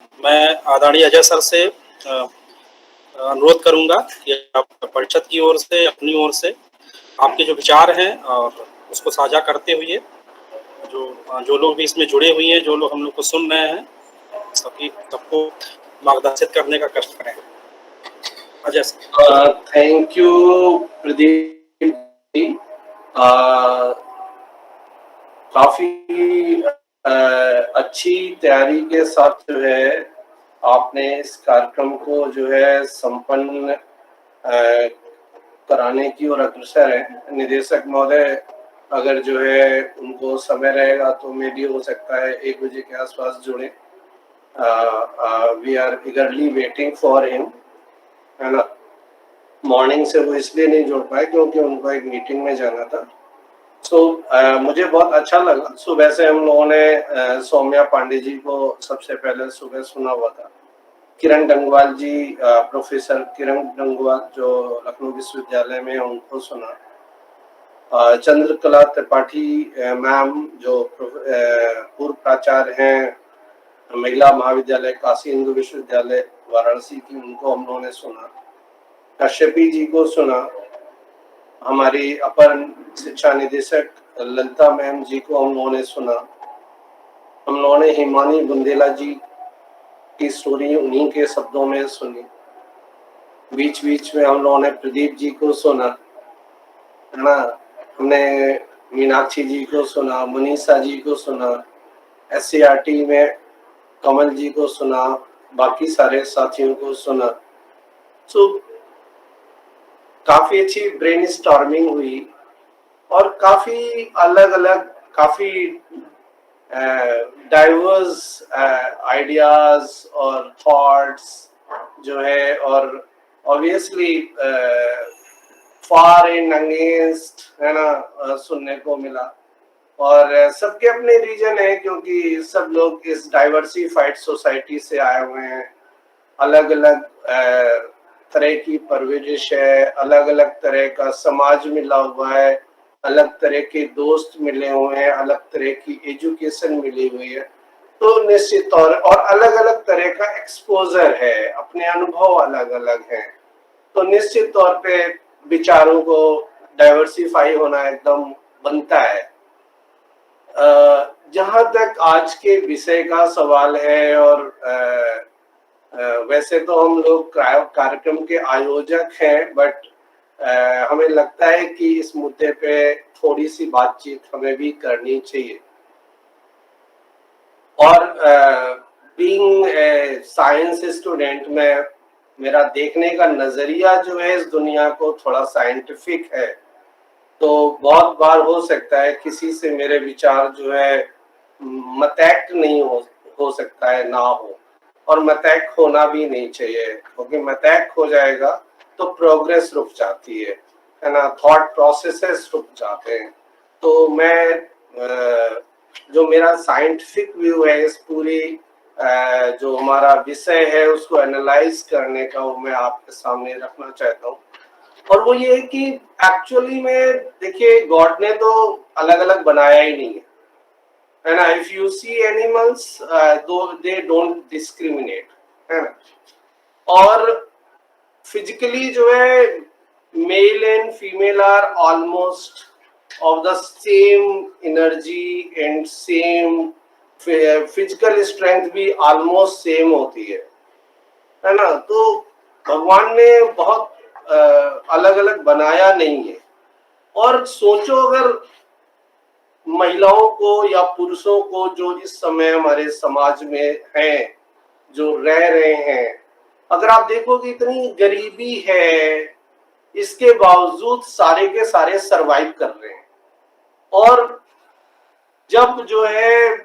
मैं आदरणीय अजय सर से अनुरोध करूँगा कि आप परिषद की ओर से, अपनी ओर से आपके जो विचार हैं और उसको साझा करते हुए जो लोग भी इसमें जुड़े हुए हैं, जो लोग हम लोग को सुन रहे हैं, सबको मार्गदर्शित करने का कष्ट करें। Ajay sir. Thank you Pradeep ji. काफी अच्छी तैयारी के साथ जो है आपने इस कार्यक्रम को जो है संपन्न कराने की ओर अग्रसर है। निदेशक महोदय अगर जो है उनको समय रहेगा तो मे भी हो सकता है 1 बजे के आसपास जुड़े। We are eagerly waiting for him, है ना। मॉर्निंग से वो इसलिए नहीं जुड़ पाए क्योंकि उनको एक मीटिंग में जाना था। मुझे बहुत अच्छा लगा। सुबह से हम लोगों ने सौम्या पांडे जी को सबसे पहले सुबह सुना हुआ था। किरण डंगवाल जी, प्रोफेसर किरण डंगवाल जो लखनऊ विश्वविद्यालय में उनको सुना। चंद्रकला त्रिपाठी मैम जो पूर्व प्राचार्य हैं महिला महाविद्यालय काशी हिंदू विश्वविद्यालय वाराणसी की, उनको हम लोगों ने सुना। कश्यपी जी को सुना। हमारी अपर शिक्षा निदेशक ललिता मैम जी को हम लोगों ने सुना। हम लोगों ने हिमानी बुंदेला जी की स्टोरी उन्हीं के शब्दों में सुनी। बीच बीच में हम लोगों ने प्रदीप जी को सुना, है ना। हमने मीनाक्षी जी को सुना, मनीषा जी को सुना, SCRT में कमल जी को सुना, बाकी सारे साथियों को सुना। काफी अच्छी ब्रेन स्टॉर्मिंग हुई और काफी अलग अलग, काफी डाइवर्स आइडियाज और थॉट्स जो है, और ऑब्वियसली फार एंड अगेंस्ट, है ना, सुनने को मिला। और सबके अपने रीजन है क्योंकि सब लोग इस डाइवर्सिफाइड सोसाइटी से आए हुए हैं। अलग अलग तरह की परवरिश है, अलग अलग तरह का समाज मिला हुआ है, अलग तरह के दोस्त मिले हुए हैं, अलग तरह की एजुकेशन मिली हुई है। तो निश्चित तौर और अलग अलग तरह का एक्सपोजर है, अपने अनुभव अलग अलग हैं। तो निश्चित तौर पे विचारों को डाइवर्सिफाई होना एकदम बनता है। जहां तक आज के विषय का सवाल है, और वैसे तो हम लोग कार्यक्रम के आयोजक हैं, बट हमें लगता है कि इस मुद्दे पे थोड़ी सी बातचीत हमें भी करनी चाहिए। और बीइंग साइंस स्टूडेंट में मेरा देखने का नजरिया जो है इस दुनिया को थोड़ा साइंटिफिक है। तो बहुत बार हो सकता है किसी से मेरे विचार जो है मतैक नहीं हो सकता है, ना हो, और मतैक होना भी नहीं चाहिए, क्योंकि मतैक हो जाएगा तो प्रोग्रेस रुक जाती है ना, थॉट प्रोसेसेस रुक जाते हैं। तो मैं जो मेरा साइंटिफिक व्यू है इस पूरी जो हमारा विषय है उसको एनालाइज करने का, वो मैं आपके सामने रखना चाहता हूँ। और वो ये है कि एक्चुअली में देखिए, गॉड ने तो अलग अलग बनाया ही नहीं है ना। इफ यू सी एनिमल्स दो दे डोंट डिस्क्रिमिनेट, है ना। और फिजिकली जो है male and female are almost of the same energy and same physical strength भी ऑलमोस्ट सेम होती है ना। तो भगवान ने बहुत अलग अलग बनाया नहीं है। और सोचो अगर महिलाओं को या पुरुषों को जो इस समय हमारे समाज में हैं, जो रह रहे हैं, अगर आप देखोगे इतनी गरीबी है, इसके बावजूद सारे के सारे सरवाइव कर रहे हैं। और जब जो है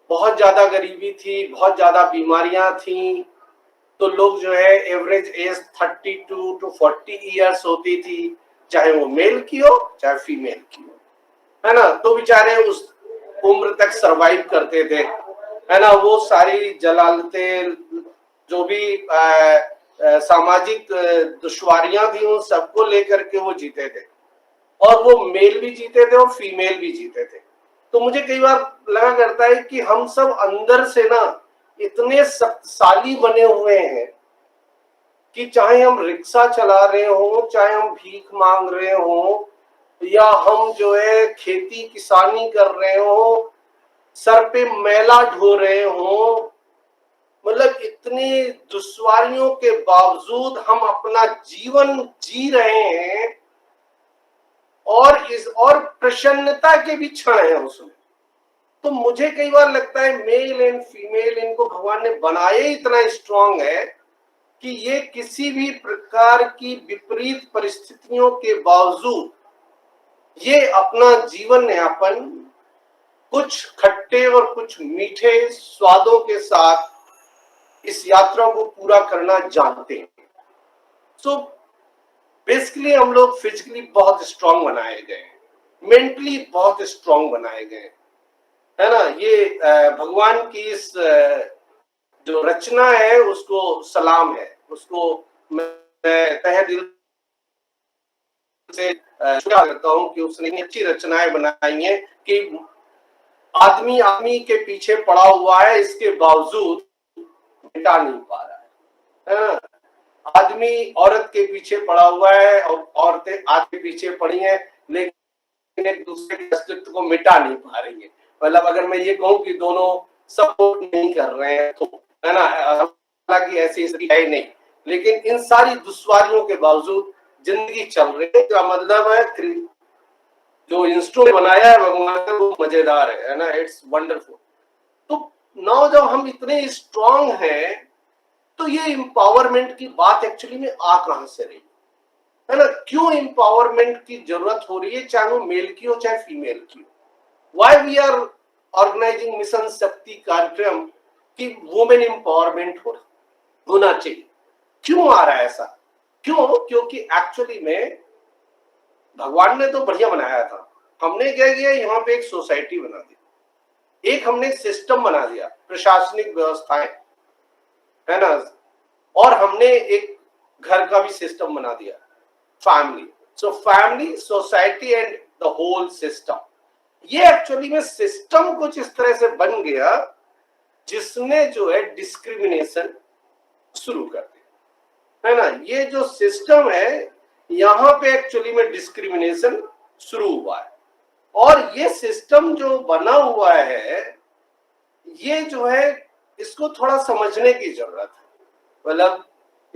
बहुत ज्यादा गरीबी थी, बहुत ज्यादा बीमारियां थी, तो लोग जो है एवरेज एज 32 to 40 ईयर्स होती थी, चाहे वो मेल की हो चाहे फीमेल की हो, है ना। तो बेचारे उस उम्र तक सरवाइव करते थे, है ना। वो सारी जलालतें, जो भी सामाजिक दुश्वारियां थी, उन सबको लेकर के वो जीते थे। और वो मेल भी जीते थे और फीमेल भी जीते थे। तो मुझे कई बार लगा करता है कि हम सब अंदर से ना इतने शक्तिशाली बने हुए हैं कि चाहे हम रिक्शा चला रहे हो, चाहे हम भीख मांग रहे हो, या हम जो है खेती किसानी कर रहे हो, सर पे मैला ढो रहे हो, मतलब इतनी दुश्वारियों के बावजूद हम अपना जीवन जी रहे हैं, और प्रसन्नता के भी क्षण है उसमें। तो मुझे कई बार लगता है मेल एंड फीमेल इनको भगवान ने बनाया ही इतना स्ट्रांग है कि ये किसी भी प्रकार की विपरीत परिस्थितियों के बावजूद ये अपना जीवन यापन कुछ खट्टे और कुछ मीठे स्वादों के साथ इस यात्रा को पूरा करना जानते हैं। सो बेसिकली हम लोग फिजिकली बहुत स्ट्रांग बनाए गए, मेंटली बहुत स्ट्रांग बनाए गए, है ना। ये भगवान की इस जो रचना है उसको सलाम है, उसको मैं तहे दिल से शुक्रिया करता हूँ कि उसने इतनी अच्छी रचनाएं बनाई हैं कि आदमी आदमी के पीछे पड़ा हुआ है, इसके बावजूद मिटा नहीं पा रहा है ना। आदमी औरत के पीछे पड़ा हुआ है और औरतें आदमी के पीछे पड़ी हैं, लेकिन एक दूसरे के अस्तित्व को मिटा नहीं पा रही है। मतलब अगर मैं ये कहूँ कि दोनों सपोर्ट नहीं कर रहे हैं तो, है ना, हालांकि ऐसी स्थिति है नहीं, लेकिन इन सारी दुश्वारियों के बावजूद जिंदगी चल रही है। का मतलब है जो इंस्ट्रूमेंट बनाया है भगवान ने वो मजेदार है ना, इट्स वंडरफुल। तो नाउ जब हम इतने स्ट्रांग हैं तो ये एम्पावरमेंट की बात एक्चुअली में आ कहां से रही है ना, क्यों एम्पावरमेंट की जरूरत हो रही है, चाहे वो मेल की हो चाहे फीमेल की हो। Why we are organising mission Shakti कार्यक्रम कि वुमेन एम्पावरमेंट होना चाहिए। क्यों आ रहा है ऐसा, क्यों? क्योंकि एक्चुअली में भगवान ने तो बढ़िया बनाया था, हमने क्या किया, यहाँ पे एक सोसाइटी बना दी, एक हमने सिस्टम बना दिया, प्रशासनिक व्यवस्थाएं, है ना, और हमने एक घर का भी सिस्टम बना दिया, family. So family, society and the whole system. ये एक्चुअली में सिस्टम कुछ इस तरह से बन गया जिसने जो है डिस्क्रिमिनेशन शुरू कर दिया, है ना। ये जो सिस्टम है यहां पे एक्चुअली में डिस्क्रिमिनेशन शुरू हुआ है, और ये सिस्टम जो बना हुआ है ये जो है इसको थोड़ा समझने की जरूरत है, मतलब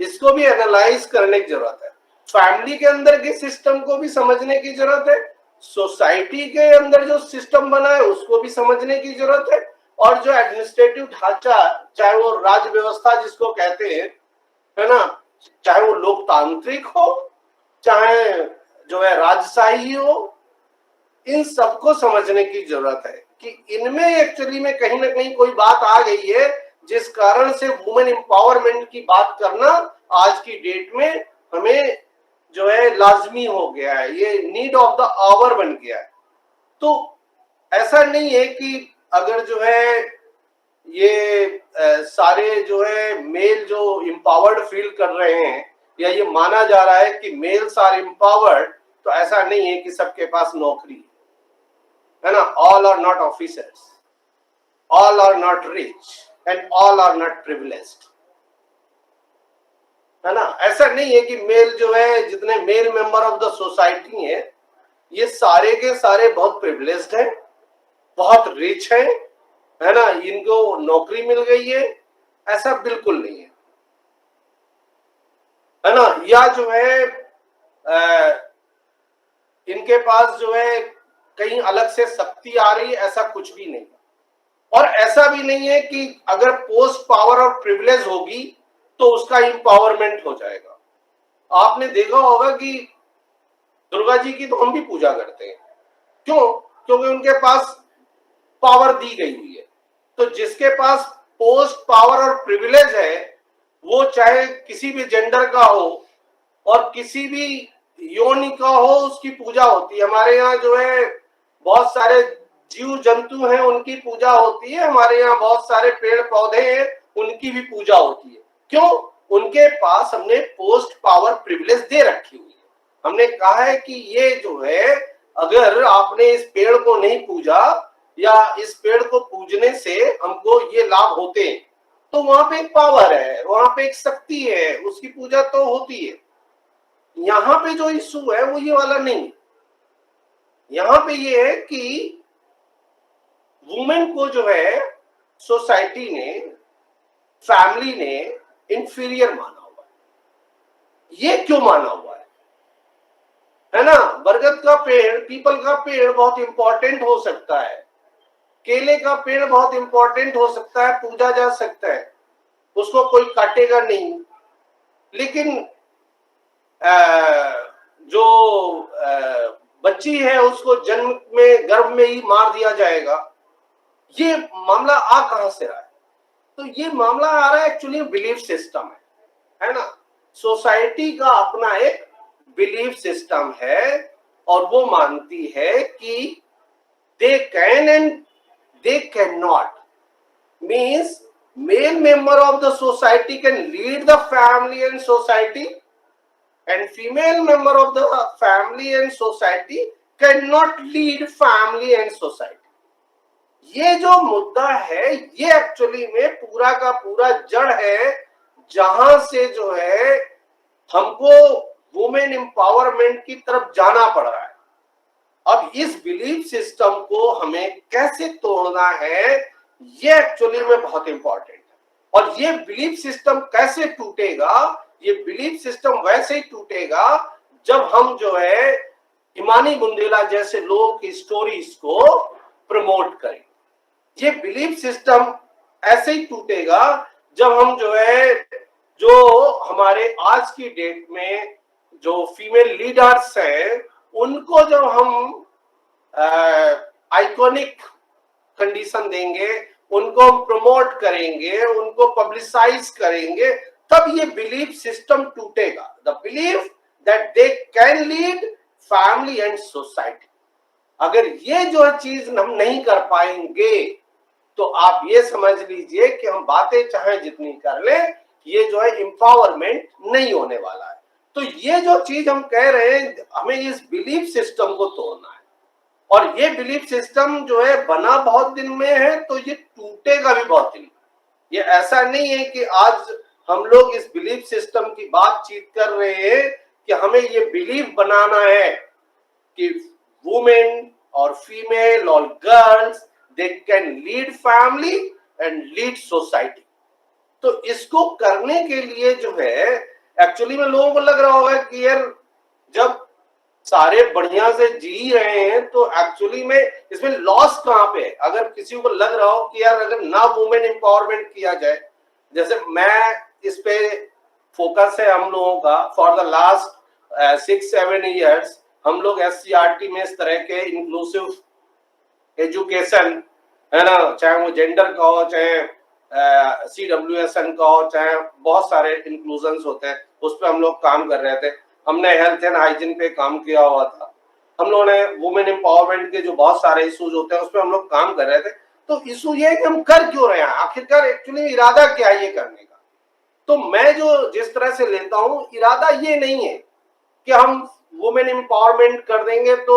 इसको भी एनालाइज करने की जरूरत है। फैमिली के अंदर के सिस्टम को भी समझने की जरूरत है, सोसाइटी के अंदर जो सिस्टम बना है उसको भी समझने की जरूरत है, और जो एडमिनिस्ट्रेटिव ढांचा, चाहे वो राज्य व्यवस्था जिसको कहते हैं, है ना, चाहे वो लोकतांत्रिक हो चाहे जो है राजशाही हो, इन सबको समझने की जरूरत है कि इनमें एक्चुअली में कहीं ना कहीं कोई बात आ गई है जिस कारण से वुमेन एम्पावरमेंट की बात करना आज की डेट में हमें जो है लाजमी हो गया है, ये नीड ऑफ द आवर बन गया है। तो ऐसा नहीं है कि अगर जो है ये सारे जो है मेल जो एम्पावर्ड फील कर रहे हैं, या ये माना जा रहा है कि मेल्स आर एम्पावर्ड, तो ऐसा नहीं है कि सबके पास नौकरी है ना। All are not officers, all are not rich and all are not privileged, है ना। ऐसा नहीं है कि मेल जो है, जितने male member of the society हैं ये सारे के सारे बहुत प्रिविलेज्ड हैं, बहुत रिच हैं, है ना, इनको नौकरी मिल गई है, ऐसा बिल्कुल नहीं है ना। या जो है इनके पास जो है कहीं अलग से शक्ति आ रही है, ऐसा कुछ भी नहीं। और ऐसा भी नहीं है कि अगर पोस्ट पावर और प्रिविलेज होगी तो उसका एम्पावरमेंट हो जाएगा। आपने देखा होगा कि दुर्गा जी की तो हम भी पूजा करते हैं, क्यों? क्योंकि उनके पास पावर दी गई हुई है। तो जिसके पास पोस्ट पावर और प्रिविलेज है वो चाहे किसी भी जेंडर का हो और किसी भी योनि का हो, उसकी पूजा होती है। हमारे यहाँ जो है बहुत सारे जीव जंतु हैं, उनकी पूजा होती है। हमारे यहाँ बहुत सारे पेड़ पौधे हैं, उनकी भी पूजा होती है। क्यों? उनके पास हमने पोस्ट पावर प्रिविलेज दे रखी हुई है। हमने कहा है कि ये जो है, अगर आपने इस पेड़ को नहीं पूजा या इस पेड़ को पूजने से हमको ये लाभ होते हैं, तो वहां पे एक पावर है, वहां पे एक शक्ति है, उसकी पूजा तो होती है। यहाँ पे जो इशू है वो ये वाला नहीं है। यहाँ पे ये है कि वुमेन को जो है सोसाइटी ने, फैमिली ने इंफीरियर माना हुआ है। ये क्यों माना हुआ है ना? बरगद का पेड़, पीपल का पेड़ बहुत इंपॉर्टेंट हो सकता है, केले का पेड़ बहुत इंपॉर्टेंट हो सकता है, पूजा जा सकता है, उसको कोई काटेगा नहीं। लेकिन जो बच्ची है उसको जन्म में, गर्भ में ही मार दिया जाएगा। ये मामला आ कहां से रहा है? तो ये मामला आ रहा है एक्चुअली बिलीफ सिस्टम है ना। सोसाइटी का अपना एक बिलीफ सिस्टम है और वो मानती है कि they can and they can not, means male member of the society can lead the family and society, and female member of the family and society cannot lead family and society. ये जो मुद्दा है ये actually में पूरा का पूरा जड़ है, जहां से जो है हमको वुमेन एम्पावरमेंट की तरफ जाना पड़ रहा है। अब इस बिलीफ सिस्टम को हमें कैसे तोड़ना है ये एक्चुअली में बहुत इंपॉर्टेंट है। और ये बिलीफ सिस्टम कैसे टूटेगा? ये बिलीफ सिस्टम वैसे ही टूटेगा जब हम जो है इमानी बुंदेला जैसे लोगों की स्टोरीज को प्रमोट करें। ये बिलीफ सिस्टम ऐसे ही टूटेगा जब हम जो है, जो हमारे आज की डेट में जो फीमेल लीडर्स हैं उनको जब हम आइकॉनिक कंडीशन देंगे, उनको हम प्रमोट करेंगे, उनको पब्लिसाइज करेंगे, तब ये बिलीफ सिस्टम टूटेगा। The belief that they can lead family and society. अगर ये जो चीज हम नहीं कर पाएंगे तो आप ये समझ लीजिए कि हम बातें चाहे जितनी कर लें, ये जो है एम्पावरमेंट नहीं होने वाला है। तो ये जो चीज हम कह रहे हैं, हमें इस बिलीफ सिस्टम को तोड़ना है। और ये बिलीफ सिस्टम जो है बना बहुत दिन में है, तो ये टूटेगा भी बहुत दिन में। ये ऐसा नहीं है कि आज हम लोग इस बिलीफ सिस्टम की बातचीत कर रहे हैं कि हमें ये बिलीफ बनाना है कि वुमेन और फीमेल और girls they can lead family and lead society. तो इसको करने के लिए जो है एक्चुअली में लोगों को लग रहा होगा कि यार जब सारे बढ़िया से जी रहे हैं तो एक्चुअली में इसमें लॉस कहां पे है? अगर किसी को लग रहा हो कि यार अगर ना वुमेन एम्पावरमेंट किया जाए, जैसे मैं इस पे फोकस है हम लोगों का फॉर द लास्ट 6-7 ईयर्स, हम लोग SCRT में इस तरह के इंक्लूसिव एजुकेशन है ना, चाहे वो जेंडर का हो, चाहे CWSN का हो, चाहे बहुत सारे इंक्लूजन्स होते हैं, उस पर हम लोग काम कर रहे थे। हमने हेल्थ एंड हाइजीन पे काम किया हुआ था, हम लोगों ने वुमेन एम्पावरमेंट के जो बहुत सारे इश्यूज होते हैं उस पर हम लोग काम कर रहे थे। तो इशू ये है कि हम कर क्यों रहे हैं, आखिरकार एक्चुअली इरादा क्या है ये करने का? तो मैं जो जिस तरह से लेता हूं, इरादा ये नहीं है कि हम वुमेन एम्पावरमेंट कर देंगे तो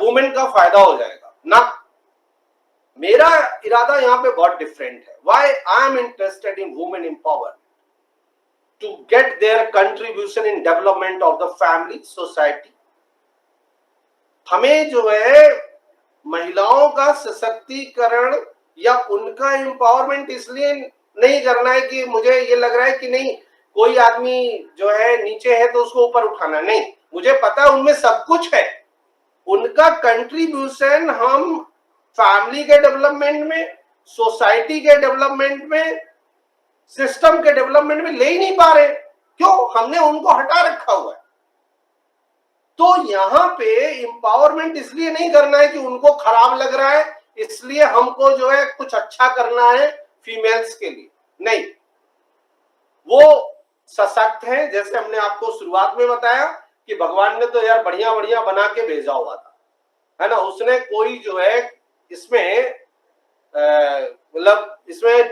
वुमेन का फायदा हो जाएगा ना। मेरा इरादा यहाँ पे बहुत डिफरेंट है। Why I am interested in women empowerment? to get their contribution in development of the family society। हमें जो है महिलाओं का सशक्तिकरण या उनका एम्पावरमेंट इसलिए नहीं करना है कि मुझे ये लग रहा है कि नहीं कोई आदमी जो है नीचे है तो उसको ऊपर उठाना, नहीं, मुझे पता है उनमें सब कुछ है। उनका कंट्रीब्यूशन हम फैमिली के डेवलपमेंट में, सोसाइटी के डेवलपमेंट में, सिस्टम के डेवलपमेंट में ले ही नहीं पा रहे। क्यों? हमने उनको हटा रखा हुआ है। तो यहां पे एम्पावरमेंट इसलिए नहीं करना है कि उनको खराब लग रहा है इसलिए हमको जो है कुछ अच्छा करना है फीमेल्स के लिए, नहीं। वो सशक्त हैं, जैसे हमने आपको शुरुआत में बताया कि भगवान ने तो यार बढ़िया बढ़िया बना के भेजा हुआ था, है ना। उसने कोई जो है इसमें मतलब इसमें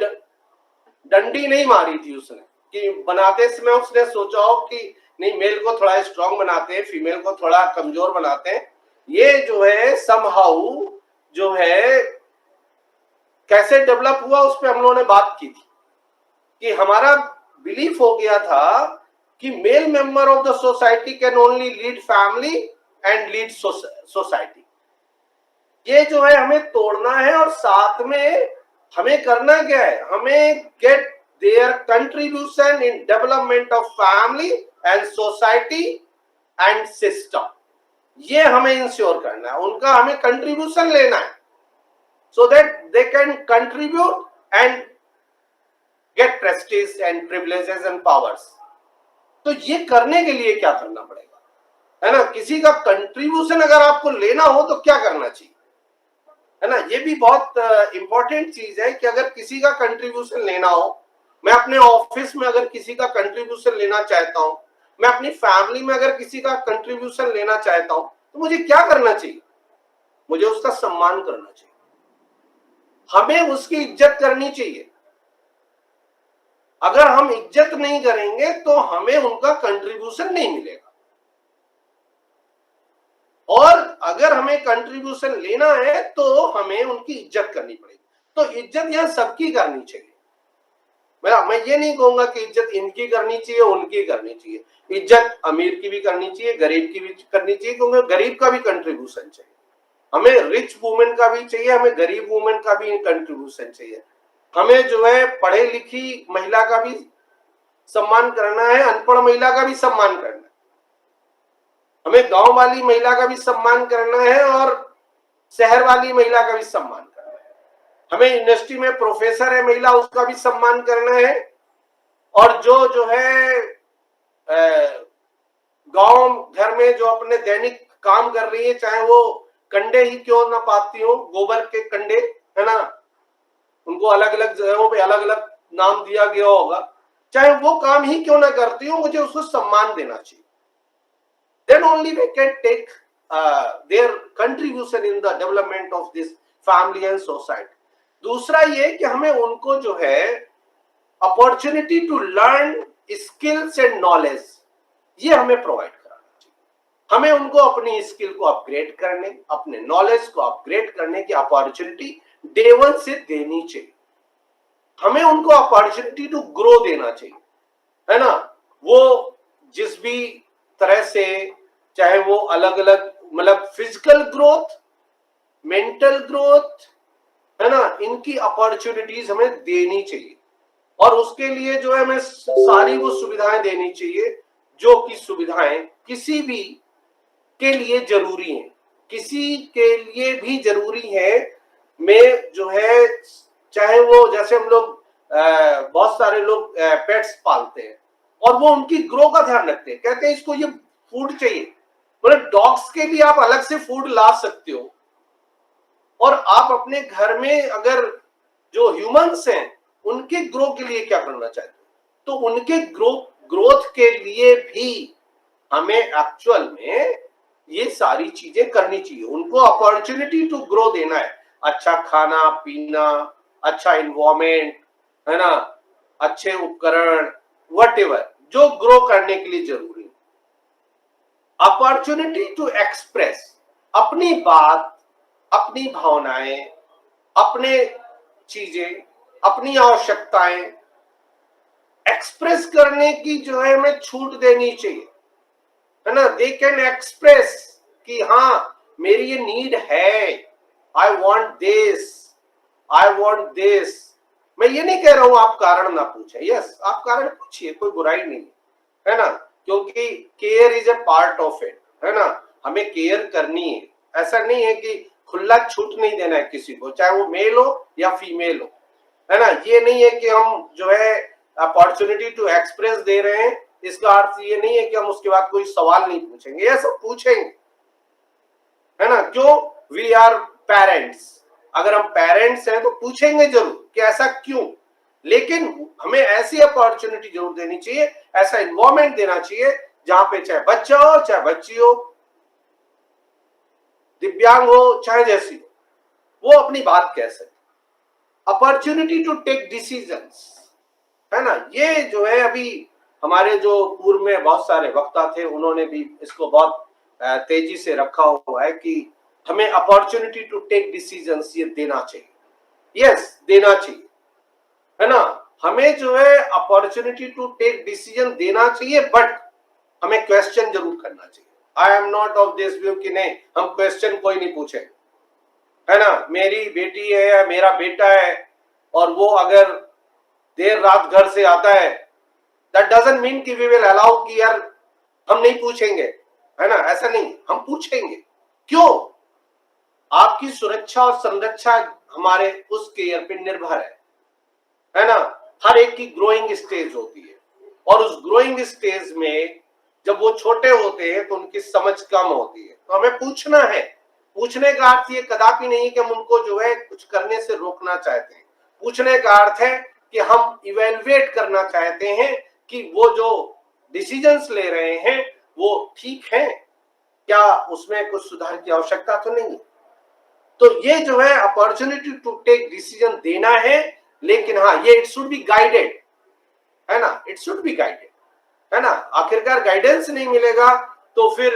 डंडी नहीं मारी थी उसने, कि बनाते समय उसने सोचा हो कि नहीं मेल को थोड़ा स्ट्रांग बनाते हैं, फीमेल को थोड़ा कमजोर बनाते हैं। ये जो है समहाउ जो है कैसे डेवलप हुआ उस पर हम लोगों ने बात की थी कि हमारा बिलीफ हो गया था कि male member of the society can only lead family and lead society. ये जो है हमें तोड़ना है और साथ में हमें करना क्या है, हमें get their contribution in development of family and society and system. ये हमें इंश्योर करना है, उनका हमें कंट्रीब्यूशन लेना है so that they can contribute and get prestige and privileges and powers। तो ये करने के लिए क्या करना पड़ेगा, है ना? किसी का कंट्रीब्यूशन अगर आपको लेना हो तो क्या करना चाहिए, है ना? ये भी बहुत इंपॉर्टेंट चीज है कि अगर किसी का कंट्रीब्यूशन लेना हो, मैं अपने ऑफिस में अगर किसी का कंट्रीब्यूशन लेना चाहता हूं, मैं अपनी फैमिली में अगर किसी का कंट्रीब्यूशन लेना चाहता हूं, तो मुझे क्या करना चाहिए? मुझे उसका सम्मान करना चाहिए, हमें उसकी इज्जत करनी चाहिए। अगर हम इज्जत नहीं करेंगे तो हमें उनका कंट्रीब्यूशन नहीं मिलेगा, और अगर हमें कंट्रीब्यूशन लेना है तो हमें उनकी इज्जत करनी पड़ेगी। तो इज्जत यहां सबकी करनी चाहिए। मैं ये नहीं कहूंगा कि इज्जत इनकी करनी चाहिए उनकी करनी चाहिए, इज्जत अमीर की भी करनी चाहिए, गरीब की भी करनी चाहिए, क्योंकि गरीब का भी कंट्रीब्यूशन चाहिए। हमें रिच वुमेन का भी चाहिए, हमें गरीब वुमेन का भी कंट्रीब्यूशन चाहिए। हमें जो है पढ़े लिखी महिला का भी सम्मान करना है, अनपढ़ महिला का भी सम्मान करना है, हमें गांव वाली महिला का भी सम्मान करना है और शहर वाली महिला का भी सम्मान करना है। हमें यूनिवर्सिटी में प्रोफेसर है महिला, उसका भी सम्मान करना है, और जो है गांव घर में जो अपने दैनिक काम कर रही है, चाहे वो कंडे ही क्यों ना पाती हो, गोबर के कंडे, है ना, उनको अलग अलग जगहों पे अलग अलग नाम दिया गया होगा, चाहे वो काम ही क्यों ना करती हो, मुझे उसको सम्मान देना चाहिए। Then only we can take their contribution in the development of this family and society। दूसरा ये कि हमें उनको जो है opportunity to learn skills and knowledge, ये हमें प्रोवाइड कराना चाहिए। हमें उनको अपनी स्किल को अपग्रेड करने, अपने नॉलेज को अपग्रेड करने की अपॉर्चुनिटी डे वन से देनी चाहिए। हमें उनको अपॉर्चुनिटी टू ग्रो देना चाहिए, है ना? वो जिस भी तरह से, चाहे वो अलग अलग, मतलब फिजिकल ग्रोथ, मेंटल ग्रोथ, है ना, इनकी अपॉर्चुनिटीज हमें देनी चाहिए, और उसके लिए जो है हमें सारी वो सुविधाएं देनी चाहिए जो कि सुविधाएं किसी भी के लिए जरूरी हैं, किसी के लिए भी जरूरी है। में जो है, चाहे वो जैसे हम लोग बहुत सारे लोग पेट्स पालते हैं और वो उनकी ग्रो का ध्यान रखते हैं, कहते हैं इसको ये फूड चाहिए, मतलब डॉग्स के लिए आप अलग से फूड ला सकते हो, और आप अपने घर में अगर जो ह्यूमंस हैं उनके ग्रो के लिए क्या करना चाहते हो, तो उनके ग्रोथ के लिए भी हमें एक्चुअल में ये सारी चीजें करनी चाहिए। उनको अपॉर्चुनिटी टू ग्रो देना है, अच्छा खाना पीना, अच्छा इन्वायरमेंट, है ना, अच्छे उपकरण, व्हाटएवर जो ग्रो करने के लिए जरूरी है। अपॉर्चुनिटी टू एक्सप्रेस अपनी बात, अपनी भावनाएं, अपने चीजें, अपनी आवश्यकताएं एक्सप्रेस करने की जो है हमें छूट देनी चाहिए, है ना? दे कैन एक्सप्रेस कि हाँ मेरी ये नीड है, I want this, I want this. मैं ये नहीं कह रहा हूं आप कारण ना पूछे, यस आप कारण पूछिए, कोई बुराई नहीं है ना, क्योंकि care is a part of it, है ना? हमें केयर करनी है, ऐसा नहीं है कि खुला छूट नहीं देना है किसी को, चाहे वो मेल हो या फीमेल हो, है ना? ये नहीं है कि हम जो है अपॉर्चुनिटी टू एक्सप्रेस दे रहे हैं, इसका अर्थ ये नहीं है कि हम उसके बाद कोई सवाल नहीं पूछेंगे, ये सब पूछेंगे, है ना? क्यों? वी आर पेरेंट्स, अगर हम पेरेंट्स हैं तो पूछेंगे जरूर कि ऐसा क्यों, लेकिन हमें ऐसी अपॉर्चुनिटी जरूर देनी चाहिए, ऐसा इन्वायरमेंट देना चाहिए जहां पे चाहे बच्चा हो चाहे बच्ची हो, दिव्यांग हो चाहे जैसी हो, वो अपनी बात कह सके। अपॉर्चुनिटी टू टेक डिसीजंस, है ना? ये जो है अभी हमारे जो पूर्व में बहुत सारे वक्ता थे उन्होंने भी इसको बहुत तेजी से रखा हुआ है कि हमें अपॉर्चुनिटी टू टेक डिसीजंस ये देना चाहिए, यस देना चाहिए, है ना। हमें जो है अपॉर्चुनिटी टू टेक डिसीजन देना चाहिए, बट हमें क्वेश्चन जरूर करना चाहिए। I am not of this view कि नहीं, हम क्वेश्चन कोई नहीं पूछे, है ना। मेरी बेटी है या मेरा बेटा है और वो अगर देर रात घर से आता है, दैट डजंट मीन कि वी विल अलाउ कि यार हम नहीं पूछेंगे, है ना। ऐसा नहीं, हम पूछेंगे। क्यों? आपकी सुरक्षा और संरक्षा हमारे उस केयर पे निर्भर है ना। हर एक की ग्रोइंग स्टेज होती है और उस ग्रोइंग स्टेज में जब वो छोटे होते हैं तो उनकी समझ कम होती है, तो हमें पूछना है। पूछने का अर्थ ये कदापि नहीं कि हम उनको जो है कुछ करने से रोकना चाहते हैं। पूछने का अर्थ है कि हम इवेलुएट करना चाहते हैं कि वो जो डिसीजंस ले रहे हैं वो ठीक है क्या, उसमें कुछ सुधार की आवश्यकता तो नहीं है। तो ये जो है अपॉर्चुनिटी टू टेक डिसीजन देना है, लेकिन हाँ ये इट शुड बी गाइडेड, है ना। इट शुड बी गाइडेड, है ना। आखिरकार गाइडेंस नहीं मिलेगा तो फिर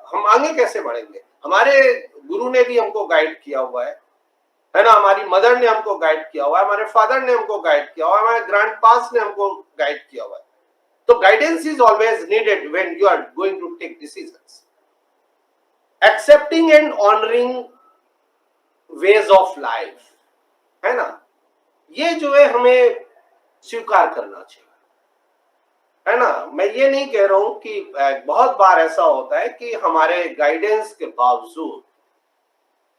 हम आगे कैसे बढ़ेंगे। हमारे गुरु ने भी हमको गाइड किया हुआ है ना। हमारी मदर ने हमको गाइड किया हुआ है, हमारे फादर ने हमको गाइड किया हुआ है, हमारे ग्रैंड पास ने हमको गाइड किया हुआ है। तो guidance is always needed when you are going to take decisions. Accepting and honouring ways of life, है ना। ये जो है हमें स्वीकार करना चाहिए, है ना। मैं ये नहीं कह रहा हूं कि बहुत बार ऐसा होता है कि हमारे गाइडेंस के बावजूद,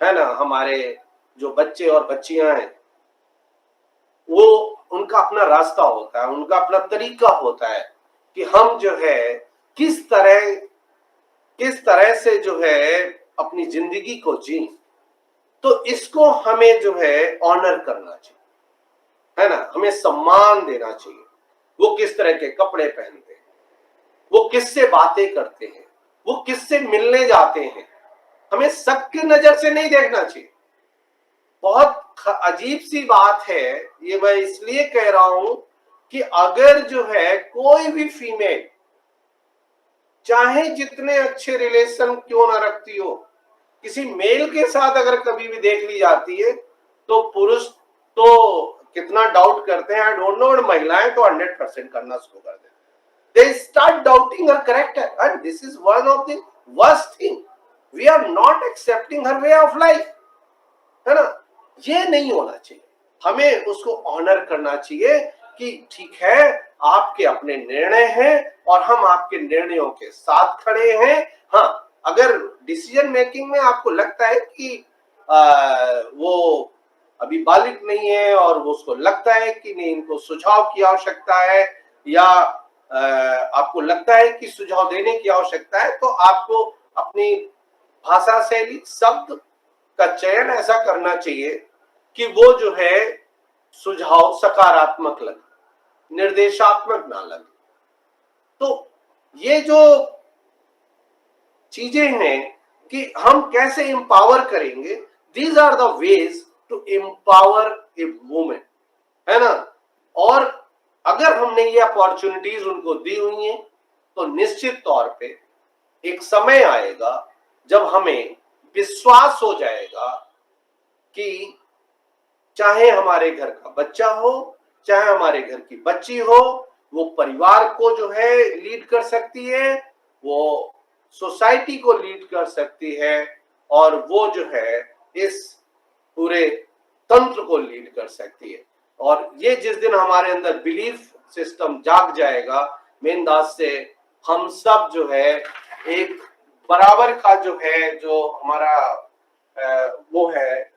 है ना, हमारे जो बच्चे और बच्चियां हैं वो उनका अपना रास्ता होता है, उनका अपना तरीका होता है कि हम जो है किस तरह से जो है अपनी जिंदगी को जी। तो इसको हमें जो है ऑनर करना चाहिए, है ना। हमें सम्मान देना चाहिए। वो किस तरह के कपड़े पहनते हैं, वो किससे बातें करते हैं, वो किससे मिलने जाते हैं, हमें सबकी नजर से नहीं देखना चाहिए। बहुत अजीब सी बात है, ये मैं इसलिए कह रहा हूं कि अगर जो है कोई भी फीमेल चाहे जितने अच्छे रिलेशन क्यों ना रखती हो, किसी मेल के साथ अगर कभी भी देख ली जाती है तो पुरुष तो कितना डाउट करते हैं, आई डोंट नो, महिलाएं तो 100% करना शुरू कर देते हैं। They start doubting her character, and this is one of the worst thing. We are not accepting her way of life, है ना। ये नहीं होना चाहिए। हमें उसको ऑनर करना चाहिए कि ठीक है, आपके अपने निर्णय हैं और हम आपके निर्णयों के साथ खड़े हैं। हाँ, अगर डिसीजन मेकिंग में आपको लगता है कि वो अभी बालिग नहीं है और वो उसको लगता है कि नहीं इनको सुझाव की आवश्यकता है, या आपको लगता है कि सुझाव देने की आवश्यकता है, तो आपको अपनी भाषा शैली, शब्द का चयन ऐसा करना चाहिए कि वो जो है सुझाव सकारात्मक लगे, निर्देशात्मक ना लगे। तो ये जो चीजें हैं कि हम कैसे एम्पावर करेंगे, these are the ways to empower a women, है ना। और अगर हमने ये अपॉर्चुनिटीज उनको दी हुई हैं तो निश्चित तौर पे एक समय आएगा जब हमें विश्वास हो जाएगा कि चाहे हमारे घर का बच्चा हो, चाहे हमारे घर की बच्ची हो, वो परिवार को जो है लीड कर सकती है, वो सोसाइटी को लीड कर सकती है, और वो जो है इस पूरे तंत्र को लीड कर सकती है। और ये जिस दिन हमारे अंदर बिलीफ सिस्टम जाग जाएगा, मेन दास से हम सब जो है एक बराबर का जो है, जो हमारा वो है,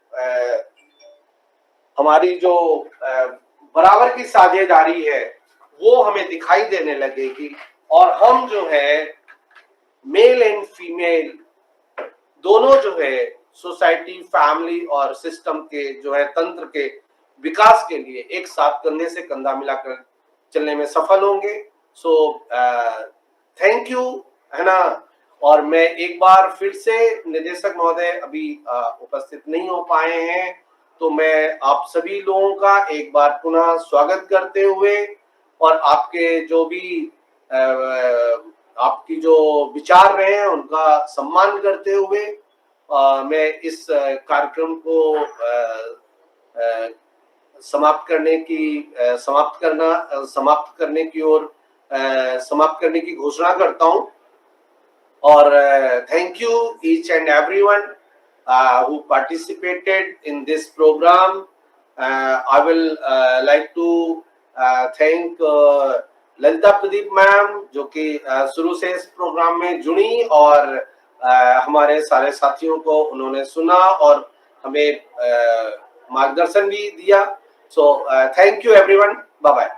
हमारी जो बराबर की साझेदारी है वो हमें दिखाई देने लगेगी, और हम जो है मेल एंड फीमेल दोनों जो है सोसाइटी, फैमिली और सिस्टम के जो है तंत्र के विकास के लिए एक साथ कंधे से कंधा मिलाकर चलने में सफल होंगे। सो थैंक यू, है ना। और मैं एक बार फिर से, निदेशक महोदय अभी उपस्थित नहीं हो पाए हैं, तो मैं आप सभी लोगों का एक बार पुनः स्वागत करते हुए और आपके जो भी आपकी जो विचार रहे हैं उनका सम्मान करते हुए मैं इस कार्यक्रम को समाप्त करने की घोषणा करता हूं। और thank you each and everyone who participated in this program. I will like to thank Lalita Pradeep ma'am, जो कि शुरू से इस प्रोग्राम में जुड़ी और हमारे सारे साथियों को उन्होंने सुना और हमें मार्गदर्शन भी दिया। So thank you everyone, bye bye.